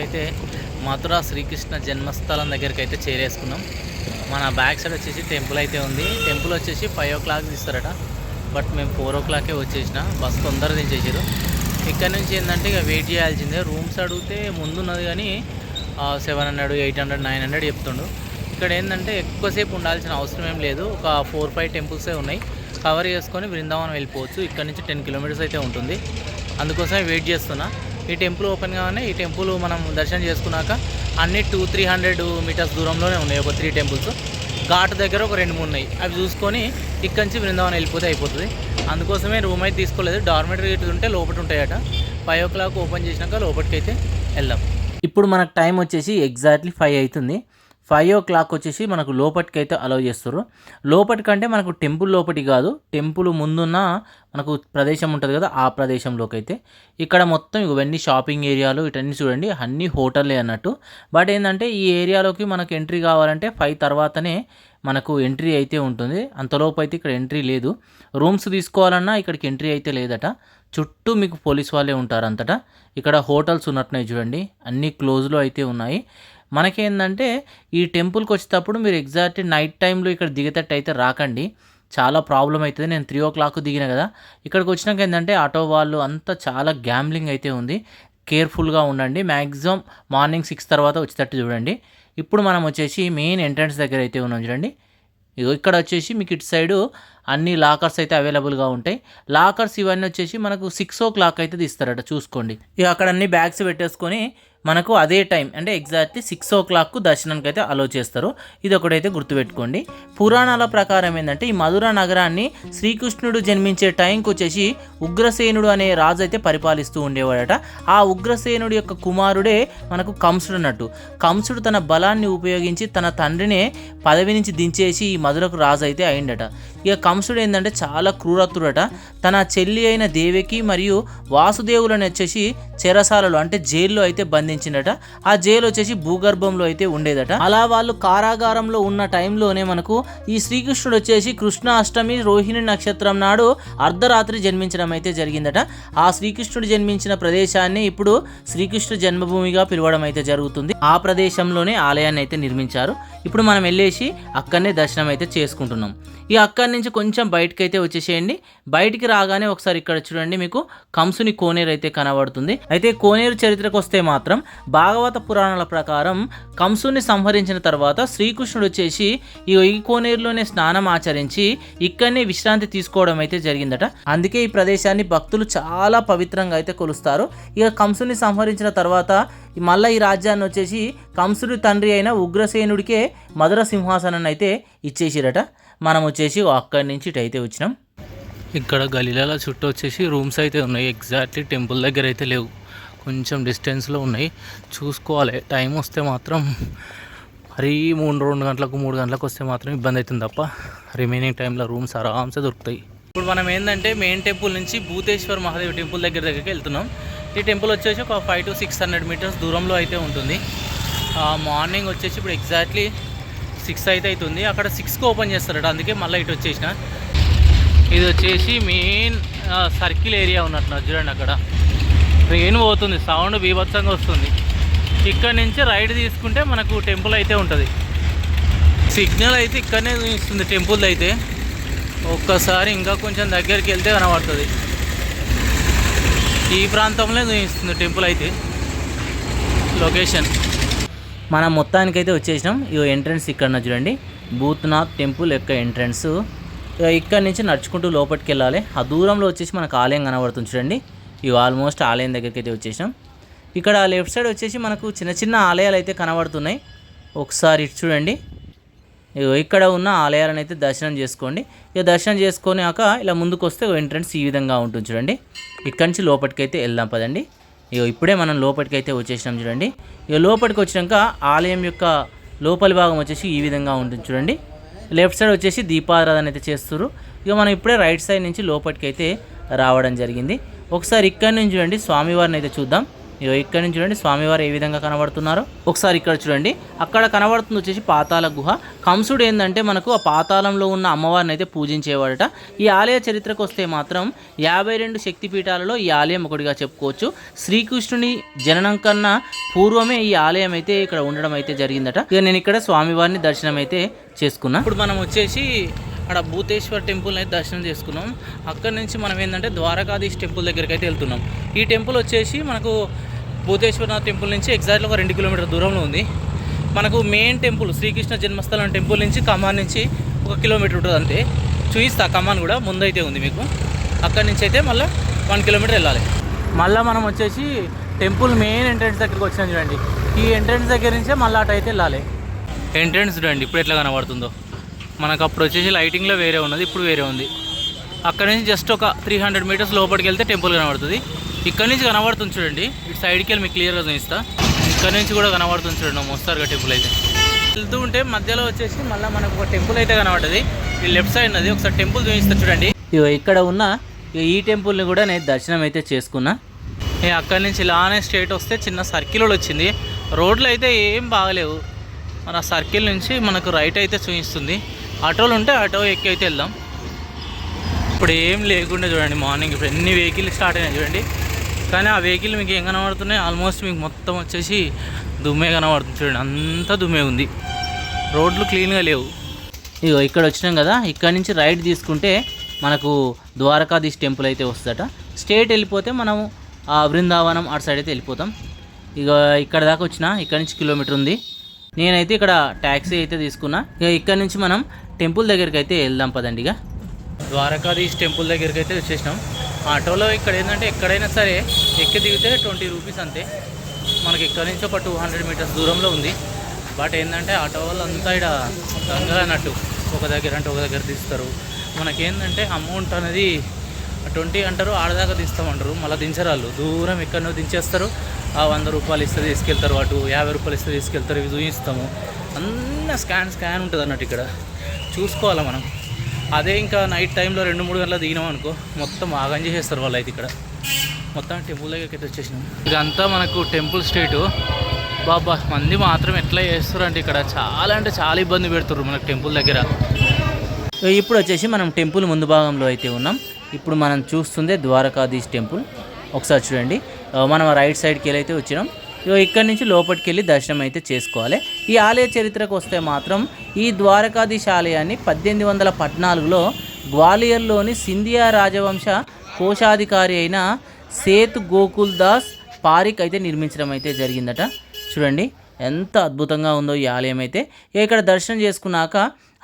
మొత్తానికైతే మథుర శ్రీకృష్ణ జన్మస్థలం దగ్గరికి అయితే చేరేసుకున్నాం. మన బ్యాక్ సైడ్ వచ్చేసి టెంపుల్ అయితే ఉంది. టెంపుల్ వచ్చేసి 5 o'clock తీస్తారట, బట్ మేము 4 o'clockకే వచ్చేసిన. బస్ తొందరగా దించేసారు. ఇక్కడ నుంచి ఏంటంటే ఇక వెయిట్ చేయాల్సిందే. రూమ్స్ అడిగితే ముందున్నది కానీ 700, 800, 900 చెప్తుండు. ఇక్కడ ఏంటంటే ఎక్కువసేపు ఉండాల్సిన అవసరం ఏం లేదు. ఒక 4-5 టెంపుల్సే ఉన్నాయి, కవర్ చేసుకొని బృందావనం వెళ్ళిపోవచ్చు. ఇక్కడ నుంచి 10 kilometers అయితే ఉంటుంది. అందుకోసమే వెయిట్ చేస్తున్నా. ఈ టెంపుల్ ఓపెన్ కాగానే ఈ టెంపుల్ మనం దర్శనం చేసుకున్నాక అన్ని 200-300 meters దూరంలోనే ఉన్నాయి. ఒక 3 temples. ఘాట్ దగ్గర ఒక 2-3 ఉన్నాయి. అవి చూసుకొని ఇక్కడి నుంచి బృందావనం వెళ్ళిపోతే అయిపోతుంది. అందుకోసమే రూమ్ అయితే తీసుకోలేదు. డార్మెటరీ ఉంటే లోపల ఉంటాయట. 5 o'clock ఓపెన్ చేసినాక లోపలికి అయితే వెళ్దాం. ఇప్పుడు మనకు టైం వచ్చేసి ఎగ్జాక్ట్లీ 5 అవుతుంది. 5 o'clock వచ్చేసి మనకు లోపలికి అయితే అలౌ చేస్తారు. లోపలికంటే మనకు టెంపుల్ లోపలికి కాదు, టెంపుల్ ముందున్న మనకు ప్రదేశం ఉంటుంది కదా, ఆ ప్రదేశంలోకి అయితే. ఇక్కడ మొత్తం ఇవన్నీ షాపింగ్ ఏరియాలు ఇటన్నీ చూడండి, అన్నీ హోటల్లే అన్నట్టు. బట్ ఏంటంటే ఈ ఏరియాలోకి మనకు ఎంట్రీ కావాలంటే 5 తర్వాతనే మనకు ఎంట్రీ అయితే ఉంటుంది. అంతలోపు అయితే ఇక్కడ ఎంట్రీ లేదు. రూమ్స్ తీసుకోవాలన్నా ఇక్కడికి ఎంట్రీ అయితే లేదట. చుట్టూ మీకు పోలీస్ వాళ్ళే ఉంటారు అంతటా. ఇక్కడ హోటల్స్ ఉన్నట్టున్నాయి చూడండి, అన్నీ క్లోజ్లో అయితే ఉన్నాయి. మనకేందంటే ఈ టెంపుల్కి వచ్చేటప్పుడు మీరు ఎగ్జాక్ట్ నైట్ టైంలో ఇక్కడ దిగేటట్టు అయితే రాకండి, చాలా ప్రాబ్లం అవుతుంది. నేను 3 o'clock దిగిన కదా, ఇక్కడికి వచ్చినాక ఏంటంటే ఆటో వాళ్ళు అంతా చాలా గ్యాంబ్లింగ్ అయితే ఉంది. కేర్ఫుల్గా ఉండండి. మ్యాక్సిమం మార్నింగ్ 6 తర్వాత వచ్చేటట్టు చూడండి. ఇప్పుడు మనం వచ్చేసి మెయిన్ ఎంట్రన్స్ దగ్గర అయితే ఉన్నాం చూడండి. ఇక్కడ వచ్చేసి మీకు ఇటు సైడు అన్ని లాకర్స్ అయితే అవైలబుల్గా ఉంటాయి. లాకర్స్ ఇవన్నీ వచ్చేసి మనకు 6 o'clock అయితే తీస్తారట, చూసుకోండి. ఇక అక్కడ అన్ని బ్యాగ్స్ పెట్టేసుకొని మనకు అదే టైం అంటే ఎగ్జాక్ట్లీ 6 o'clock దర్శనానికి అయితే అలో చేస్తారు. ఇది ఒకటైతే గుర్తుపెట్టుకోండి. పురాణాల ప్రకారం ఏంటంటే ఈ మధుర నగరాన్ని శ్రీకృష్ణుడు జన్మించే టైంకి వచ్చేసి ఉగ్రసేనుడు అనే రాజు అయితే పరిపాలిస్తూ ఉండేవాడట. ఆ ఉగ్రసేనుడి యొక్క కుమారుడే మనకు కంసుడు అన్నట్టు. కంసుడు తన బలాన్ని ఉపయోగించి తన తండ్రినే పదవి నుంచి దించేసి ఈ మధురకు రాజు అయితే అయిండట. ఇక కంసుడు ఏంటంటే చాలా క్రూరత్తుడట. తన చెల్లి అయిన దేవికి మరియు వాసుదేవులను వచ్చేసి చెరసాలలో అంటే జైల్లో అయితే బంధించిండట. ఆ జైలు వచ్చేసి భూగర్భంలో అయితే ఉండేదట. అలా వాళ్ళు కారాగారంలో ఉన్న టైంలోనే మనకు ఈ శ్రీకృష్ణుడు వచ్చేసి కృష్ణ అష్టమి రోహిణి నక్షత్రం నాడు అర్ధరాత్రి జన్మించడం అయితే జరిగిందట. ఆ శ్రీకృష్ణుడు జన్మించిన ప్రదేశాన్ని ఇప్పుడు శ్రీకృష్ణ జన్మభూమిగా పిలవడం అయితే జరుగుతుంది. ఆ ప్రదేశంలోనే ఆలయాన్ని అయితే నిర్మించారు. ఇప్పుడు మనం వెళ్ళేసి అక్కడనే దర్శనం అయితే చేసుకుంటున్నాం. ఈ అక్కడి నుంచి కొంచెం బయటకు అయితే వచ్చేసేయండి. బయటికి రాగానే ఒకసారి ఇక్కడ చూడండి, మీకు కంసుని కోనేరు అయితే కనబడుతుంది. అయితే కోనేరు చరిత్రకు వస్తే మాత్రం భాగవత పురాణాల ప్రకారం కంసుని సంహరించిన తర్వాత శ్రీకృష్ణుడు వచ్చేసి ఈ కోనేరులోనే స్నానం ఆచరించి ఇక్కడనే విశ్రాంతి తీసుకోవడం అయితే జరిగిందట. అందుకే ఈ ప్రదేశాన్ని భక్తులు చాలా పవిత్రంగా అయితే కొలుస్తారు. ఇక కంసుని సంహరించిన తర్వాత మళ్ళీ ఈ రాజ్యాన్ని వచ్చేసి కంసుడి తండ్రి అయిన ఉగ్రసేనుడికే మధుర సింహాసనాన్ని అయితే ఇచ్చేసిరట. మనం వచ్చేసి అక్కడి నుంచి ఇటు అయితే వచ్చినాం. ఇక్కడ గలీలాల చుట్టూ వచ్చేసి రూమ్స్ అయితే ఉన్నాయి. ఎగ్జాక్ట్లీ టెంపుల్ దగ్గర అయితే లేవు, కొంచెం డిస్టెన్స్లో ఉన్నాయి. చూసుకోవాలి. టైం వస్తే మాత్రం మరీ 2 గంటలకు 3 గంటలకు వస్తే మాత్రం ఇబ్బంది అవుతుంది తప్ప రిమైనింగ్ టైంలో రూమ్స్ ఆరామ్సే దొరుకుతాయి. ఇప్పుడు మనం ఏంటంటే మెయిన్ టెంపుల్ నుంచి భూతేశ్వర్ మహాదేవ్ టెంపుల్ దగ్గరికి వెళ్తున్నాం. ఈ టెంపుల్ వచ్చేసి ఒక 500 to 600 meters దూరంలో అయితే ఉంటుంది. మార్నింగ్ వచ్చేసి ఇప్పుడు ఎగ్జాక్ట్లీ 6 అయితే అవుతుంది. అక్కడ 6కి ఓపెన్ చేస్తారట, అందుకే మళ్ళీ ఇటు వచ్చేసిన. ఇది వచ్చేసి మెయిన్ సర్కిల్ ఏరియా ఉన్నట్టున్నారు చూడండి. అక్కడ ట్రైన్ పోతుంది, సౌండ్ బీభత్సంగా వస్తుంది. ఇక్కడ నుంచి రైట్ తీసుకుంటే మనకు టెంపుల్ అయితే ఉంటుంది. సిగ్నల్ అయితే ఇక్కడనే ఇస్తుంది టెంపుల్ అయితే. ఒక్కసారి ఇంకా కొంచెం దగ్గరికి వెళ్తే కనబడుతుంది. ఈ ప్రాంతంలో చూపిస్తుంది టెంపుల్ అయితే లొకేషన్. మనం మొత్తానికైతే వచ్చేసినాం. ఈ ఎంట్రన్స్ ఇక్కడ చూడండి, భూత్నాథ్ టెంపుల్ యొక్క ఎంట్రన్స్. ఇక్కడ నుంచి నడుచుకుంటూ లోపలికి వెళ్ళాలి. ఆ దూరంలో వచ్చేసి మనకు ఆలయం కనబడుతుంది చూడండి. ఇవి ఆల్మోస్ట్ ఆలయం దగ్గరికి అయితే వచ్చేసాం. ఇక్కడ లెఫ్ట్ సైడ్ వచ్చేసి మనకు చిన్న చిన్న ఆలయాలు అయితే కనబడుతున్నాయి. ఒకసారి ఇటు చూడండి. ఇక్కడ ఉన్న ఆలయాలను అయితే దర్శనం చేసుకోండి. ఇక దర్శనం చేసుకున్నాక ఇలా ముందుకు వస్తే ఎంట్రన్స్ ఈ విధంగా ఉంటుంది చూడండి. ఇక్కడి నుంచి లోపలికైతే వెళ్దాం పదండి. ఇప్పుడే మనం లోపలికైతే వచ్చేసినాం చూడండి. ఇక లోపలికి వచ్చినాక ఆలయం యొక్క లోపలి భాగం వచ్చేసి ఈ విధంగా ఉంటుంది చూడండి. లెఫ్ట్ సైడ్ వచ్చేసి దీపారాధన అయితే చేస్తారు. ఇక మనం ఇప్పుడే రైట్ సైడ్ నుంచి లోపలికైతే రావడం జరిగింది. ఒకసారి ఇక్కడి నుంచి చూడండి స్వామివారిని అయితే చూద్దాం. ఇగో ఇక్కడ నుంచి చూడండి స్వామివారు ఏ విధంగా కనబడుతున్నారో ఒకసారి ఇక్కడ చూడండి. అక్కడ కనబడుతుంది వచ్చేసి పాతాళ గుహ. కంసుడు ఏంటంటే మనకు ఆ పాతాళంలో ఉన్న అమ్మవారిని అయితే పూజించేవాడట. ఈ ఆలయ చరిత్రకు వస్తే మాత్రం 52 శక్తిపీఠాలలో ఈ ఆలయం ఒకటిగా చెప్పుకోవచ్చు. శ్రీకృష్ణుని జననం కన్నా పూర్వమే ఈ ఆలయం అయితే ఇక్కడ ఉండడం అయితే జరిగిందట. ఇక నేను ఇక్కడ స్వామివారిని దర్శనం అయితే చేసుకున్నా. ఇప్పుడు మనం వచ్చేసి అక్కడ భూతేశ్వర్ టెంపుల్ అయితే దర్శనం చేసుకున్నాం. అక్కడ నుంచి మనం ఏంటంటే ద్వారకాధీష్ టెంపుల్ దగ్గరికి అయితే వెళ్తున్నాం. ఈ టెంపుల్ వచ్చేసి మనకు భూతేశ్వరనాథ్ టెంపుల్ నుంచి ఎగ్జాక్ట్గా ఒక 2 కిలోమీటర్ దూరంలో ఉంది. మనకు మెయిన్ టెంపుల్ శ్రీకృష్ణ జన్మస్థలం టెంపుల్ నుంచి కమాన్ నుంచి 1 కిలోమీటర్ ఉంటుంది అంతే. చూపిస్తా కమాన్ కూడా ముందైతే ఉంది మీకు. అక్కడి నుంచి అయితే మళ్ళీ 1 కిలోమీటర్ వెళ్ళాలి. మళ్ళీ మనం వచ్చేసి టెంపుల్ మెయిన్ ఎంట్రన్స్ దగ్గరికి వచ్చినాం చూడండి. ఈ ఎంట్రన్స్ దగ్గర నుంచే మళ్ళీ అటు అయితే వెళ్ళాలి. ఎంట్రన్స్ చూడండి ఇప్పుడు ఎట్లా కనబడుతుందో. మనకు అప్పుడు వచ్చేసి లైటింగ్లో వేరే ఉన్నది, ఇప్పుడు వేరే ఉంది. అక్కడ నుంచి జస్ట్ ఒక 300 మీటర్స్ లోపలికి వెళ్తే టెంపుల్ కనబడుతుంది. ఇక్కడ నుంచి కనబడుతుంది చూడండి. ఇటు సైడ్కి వెళ్ళి మీకు క్లియర్గా చూపిస్తా. ఇక్కడ నుంచి కూడా కనబడుతుంది చూడండి మోస్తారుగా టెంపుల్ అయితే. వెళ్తూ ఉంటే మధ్యలో వచ్చేసి మళ్ళీ మనకు ఒక టెంపుల్ అయితే కనబడుతుంది. ఈ లెఫ్ట్ సైడ్ ఉన్నది ఒకసారి టెంపుల్ చూపిస్తా చూడండి. ఇక్కడ ఉన్న ఈ టెంపుల్ని కూడా నేను దర్శనం అయితే చేసుకున్నా. అక్కడి నుంచి ఇలానే స్ట్రేట్ వస్తే చిన్న సర్కిల్ వచ్చింది. రోడ్లు అయితే ఏం బాగలేవు. మన సర్కిల్ నుంచి మనకు రైట్ అయితే చూపిస్తుంది. ఆటోలు ఉంటే ఆటో ఎక్కి అయితే వెళ్దాం. ఇప్పుడు ఏం లేకుండా చూడండి మార్నింగ్ ఇప్పుడు ఎన్ని వెహికల్ స్టార్ట్ అయినాయి చూడండి. కానీ ఆ వెహికల్ మీకు ఏం కనబడుతున్నాయి, ఆల్మోస్ట్ మీకు మొత్తం వచ్చేసి దుమ్మే కనబడుతుంది చూడండి. అంతా దుమ్మే ఉంది, రోడ్లు క్లీన్గా లేవు. ఇగో ఇక్కడ వచ్చినాం కదా, ఇక్కడ నుంచి రైట్ తీసుకుంటే మనకు ద్వారకాధీష్ టెంపుల్ అయితే వస్తుందట. స్ట్రేట్ వెళ్ళిపోతే మనం ఆ బృందావనం అటు సైడ్ అయితే వెళ్ళిపోతాం. ఇక ఇక్కడ దాకా వచ్చిన, ఇక్కడ నుంచి కిలోమీటర్ ఉంది. నేనైతే ఇక్కడ ట్యాక్సీ అయితే తీసుకున్నా. ఇక ఇక్కడ నుంచి మనం టెంపుల్ దగ్గరికి అయితే వెళ్దాం పదండి. ఇక ద్వారకాధీష్ టెంపుల్ దగ్గరికి అయితే వచ్చేసినాం. ఆటోలో ఇక్కడ ఏంటంటే ఎక్కడైనా సరే ఎక్కి దిగితే 20 రూపీస్ అంతే. మనకి ఇక్కడ నుంచి ఒక 200 మీటర్స్ దూరంలో ఉంది. బట్ ఏంటంటే ఆటో వాళ్ళు అంతా ఇక్కడ దొంగలు అన్నట్టు, ఒక దగ్గర అంటే ఒక దగ్గర తీస్తారు. మనకేంటంటే అమౌంట్ అనేది 20 అంటారు, ఆడదాకా తీస్తామంటారు, మళ్ళీ దించరాళ్ళు దూరం ఎక్కడనో దించేస్తారు. ఆ 100 రూపాయలు ఇస్తే తీసుకెళ్తారు, అటు 50 రూపాయలు ఇస్తే తీసుకెళ్తారు. ఇవి చూపిస్తాము అన్న స్కాన్ ఉంటుంది అన్నట్టు. ఇక్కడ చూసుకోవాలి మనం. అదే ఇంకా నైట్ టైంలో 2-3 గంటల దిగినాం అనుకో మొత్తం ఆగం చేసేస్తారు వాళ్ళు అయితే. ఇక్కడ మొత్తం టెంపుల్ దగ్గరికి అయితే వచ్చేసినాం. ఇదంతా మనకు టెంపుల్ స్ట్రీటు. బాబా మంది మాత్రం ఎట్లా చేస్తారు అంటే ఇక్కడ చాలా అంటే చాలా ఇబ్బంది పెడుతుర్రు మనకు టెంపుల్ దగ్గర. ఇప్పుడు వచ్చేసి మనం టెంపుల్ ముందు భాగంలో అయితే ఉన్నాం. ఇప్పుడు మనం చూస్తుంది ద్వారకాధీష్ టెంపుల్. ఒకసారి చూడండి, మనం రైట్ సైడ్కి వెళ్ళి అయితే వచ్చినాం. ఇక్కడి నుంచి లోపలికి వెళ్ళి దర్శనం అయితే చేసుకోవాలి. ఈ ఆలయ చరిత్రకు వస్తే మాత్రం ఈ ద్వారకాధీష్ ఆలయాన్ని 1814లో గ్వాలియర్లోని సింధియా రాజవంశ కోశాధికారి అయిన సేత్ గోకుల్ దాస్ పారిక్ అయితే నిర్మించడం అయితే జరిగిందట. చూడండి ఎంత అద్భుతంగా ఉందో ఈ ఆలయం అయితే. ఇక్కడ దర్శనం చేసుకున్నాక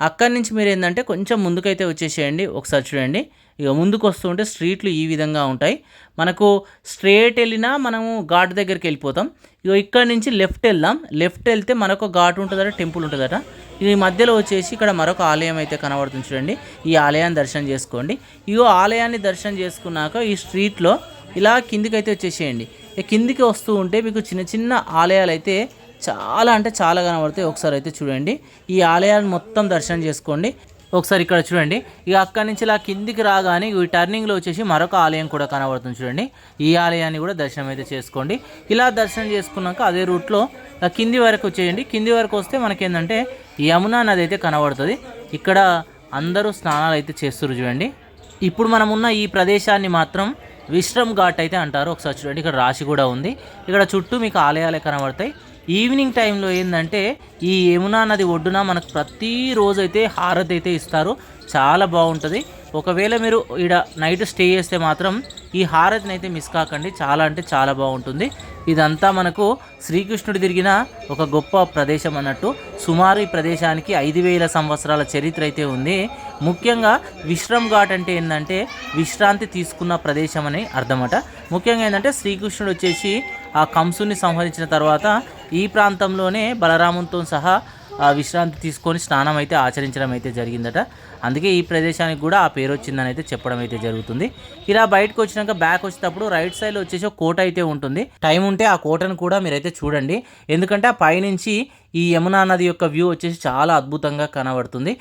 అక్కడి నుంచి మీరు ఏంటంటే కొంచెం ముందుకైతే వచ్చేసేయండి. ఒకసారి చూడండి, ఇక ముందుకు వస్తుంటే స్ట్రీట్లు ఈ విధంగా ఉంటాయి. మనకు స్ట్రేట్ వెళ్ళినా మనము ఘాట్ దగ్గరికి వెళ్ళిపోతాం. ఇక ఇక్కడ నుంచి లెఫ్ట్ వెళ్దాం. లెఫ్ట్ వెళ్తే మరొక ఘాట్ ఉంటుందట, టెంపుల్ ఉంటుందట. ఈ మధ్యలో వచ్చేసి ఇక్కడ మరొక ఆలయం అయితే కనబడుతుంది చూడండి. ఈ ఆలయాన్ని దర్శనం చేసుకోండి. ఇగో ఆలయాన్ని దర్శనం చేసుకున్నాక ఈ స్ట్రీట్లో ఇలా కిందికి అయితే వచ్చేసేయండి. కిందికి వస్తూ ఉంటే మీకు చిన్న చిన్న ఆలయాలు అయితే చాలా అంటే చాలా కనబడతాయి. ఒకసారి అయితే చూడండి, ఈ ఆలయాన్ని మొత్తం దర్శనం చేసుకోండి. ఒకసారి ఇక్కడ చూడండి, ఇక అక్కడి నుంచి ఇలా కిందికి రాగానే ఈ టర్నింగ్లో వచ్చేసి మరొక ఆలయం కూడా కనబడుతుంది చూడండి. ఈ ఆలయాన్ని కూడా దర్శనం అయితే చేసుకోండి. ఇలా దర్శనం చేసుకున్నాక అదే రూట్లో కింది వరకు వచ్చేయండి. కింది వరకు వస్తే మనకేంటంటే యమునా నది అయితే కనబడుతుంది. ఇక్కడ అందరూ స్నానాలు అయితే చేస్తారు చూడండి. ఇప్పుడు మనం ఉన్న ఈ ప్రదేశాన్ని మాత్రం విశ్రమ్ ఘాట్ అయితే అంటారు. ఒకసారి చూడండి, ఇక్కడ రాశి కూడా ఉంది. ఇక్కడ చుట్టూ మీకు ఆలయాలే కనబడతాయి. ఈవినింగ్ టైంలో ఏంటంటే ఈ యమునా నది ఒడ్డున మనకు ప్రతిరోజు అయితే హారతి అయితే ఇస్తారు. చాలా బాగుంటుంది. ఒకవేళ మీరు ఇక్కడ నైట్ స్టే చేస్తే మాత్రం ఈ హారతిని అయితే మిస్ కాకండి. చాలా అంటే చాలా బాగుంటుంది. ఇదంతా మనకు శ్రీకృష్ణుడు తిరిగిన ఒక గొప్ప ప్రదేశం అన్నట్టు. సుమారు ఈ ప్రదేశానికి 5000 సంవత్సరాల చరిత్ర అయితే ఉంది. ముఖ్యంగా విశ్రమ్ ఘాట్ అంటే ఏంటంటే విశ్రాంతి తీసుకున్న ప్రదేశం అని అర్థమట. ముఖ్యంగా ఏంటంటే శ్రీకృష్ణుడు వచ్చేసి ఆ కంసుని సంహరించిన తర్వాత ఈ ప్రాంతంలోనే బలరామునితో సహా విశ్రాంతి తీసుకొని స్నానం అయితే ఆచరించడం అయితే జరిగిందట. అందుకే ఈ ప్రదేశానికి కూడా ఆ పేరు వచ్చిందని అయితే చెప్పడం అయితే జరుగుతుంది. ఇలా బయటకు వచ్చినాక బ్యాక్ వచ్చేటప్పుడు రైట్ సైడ్లో వచ్చేసి ఒక కోట అయితే ఉంటుంది. టైం ఉంటే ఆ కోటను కూడా మీరైతే చూడండి. ఎందుకంటే ఆ పైనుంచి ఈ యమునా నది యొక్క వ్యూ వచ్చేసి చాలా అద్భుతంగా కనబడుతుంది.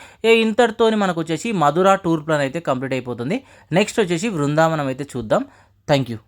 ఇంతటితోని మనకు వచ్చేసి మధుర టూర్ ప్లాన్ అయితే కంప్లీట్ అయిపోతుంది. నెక్స్ట్ వచ్చేసి బృందావనం అయితే చూద్దాం. Thank you.